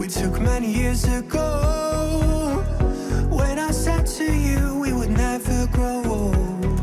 we took many years ago. When I said to you we would never grow old.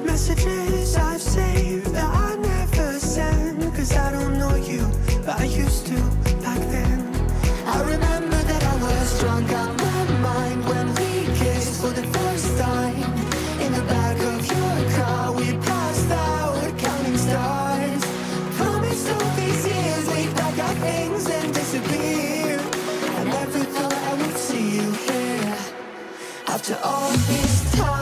Messages I've saved that I never send, 'cause I don't know you, but I used to back then. I remember that I was drunk out my mind when we kissed for the first time. In the back of your car we passed out counting stars. Promised all these years we'd pack our things and disappear. I never thought I would see you here after all this time.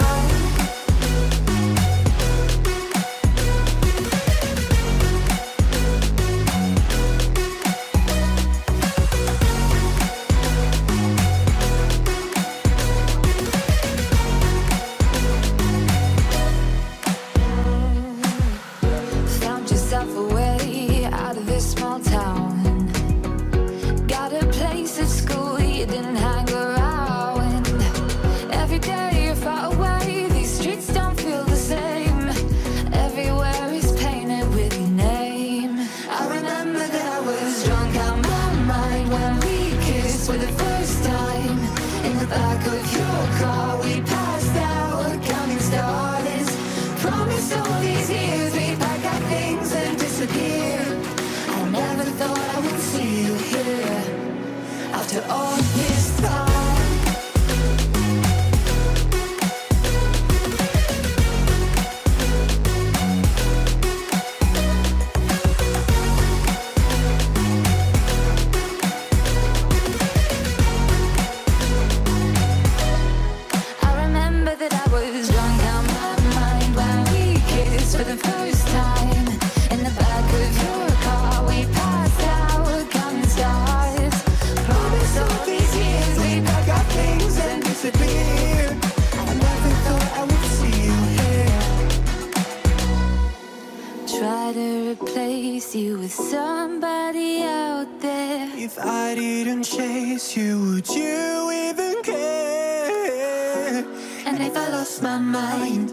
You with somebody out there. If I didn't chase you, would you even care? And if I lost my mind,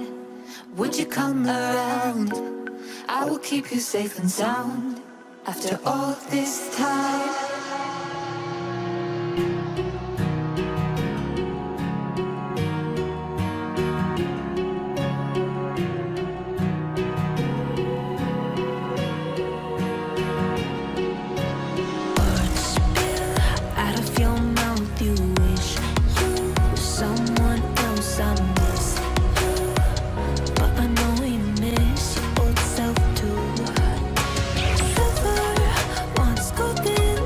would you come around? I will keep you safe and sound after all this time. Once golden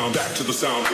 sound, back to the sound.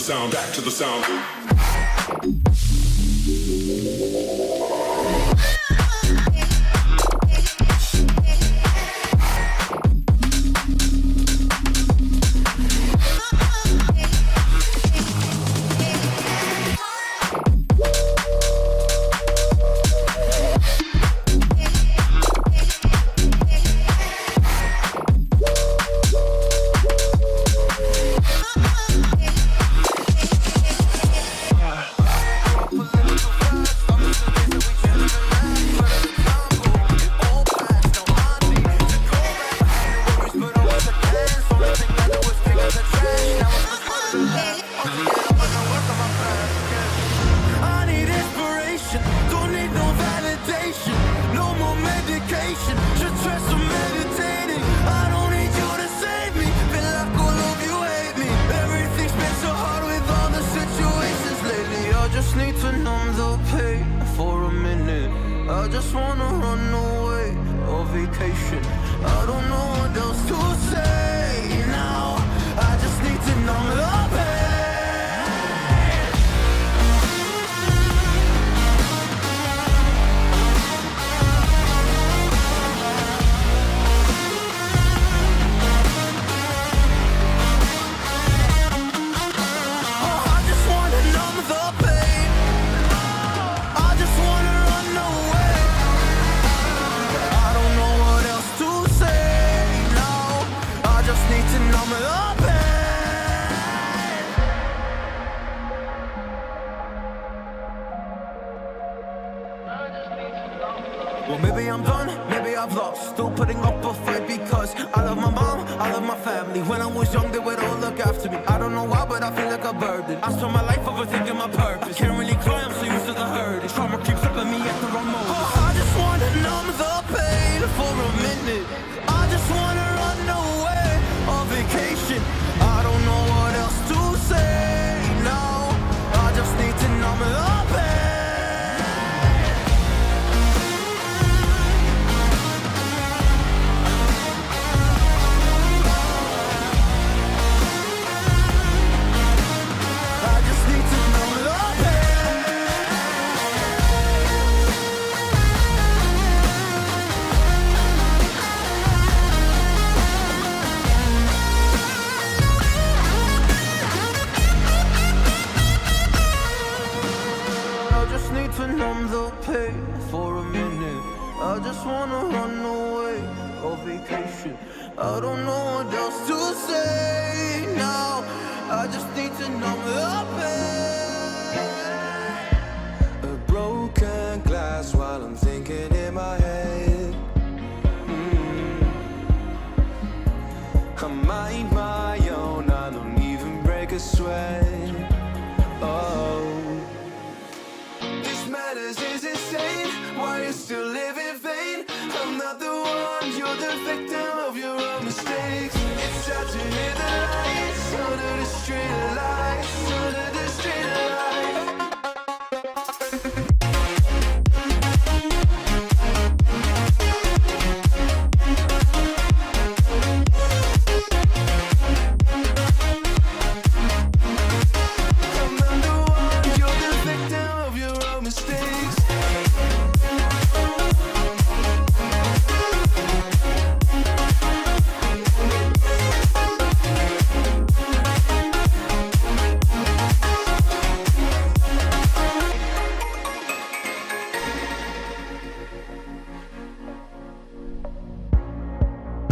Sound, back to the sound. Well, maybe I'm done, maybe I've lost. Still putting up a fight because I love my mom, I love my family. When I was young, they would all look after me. I don't know why, but I feel like a burden. I spend my life overthinking my purpose. Can't really cry, I'm so used to the hurt. Trauma keeps flipping me at the wrong moment. Oh, I just wanna numb the pain for a minute. I just wanna run away on vacation. I don't know what else to say now. I just need to numb the pain. I just wanna run away on vacation. I don't know what else to say now. I just need to numb the pain. A broken glass while I'm thinking in my head. I mind my own, I don't even break a sweat. Oh, this madness is insane. Why you still live in vain? I'm not the one, you're the victim of your own mistakes. It's sad to hear the lights under the street lights, under the street lights.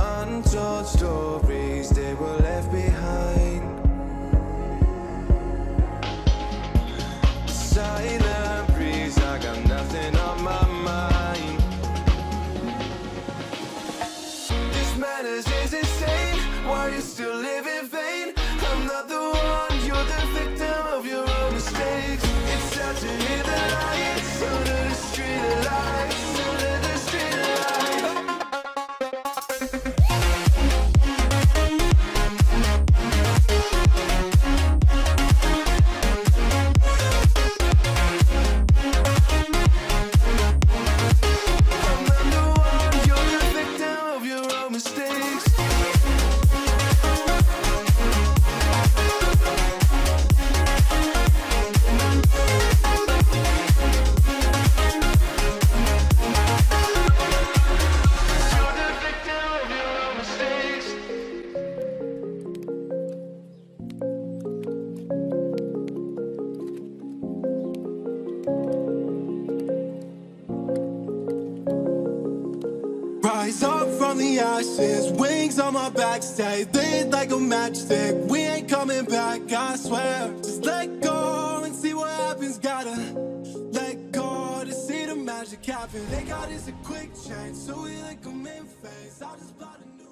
Untold stories, they were left behind. Silent breeze, I got nothing on my mind. This madness is insane, why you still live in vain? I'm not the one, you're the victim of your own mistakes. It's sad to hear the lights under the street lights, under the street lights. Rise up from the ashes, wings on my back, stay lit like a matchstick. We ain't coming back, I swear. Just let go and see what happens. Gotta let go to see the magic happen. They got us a quick change, so we like them in phase. I'll just plot a new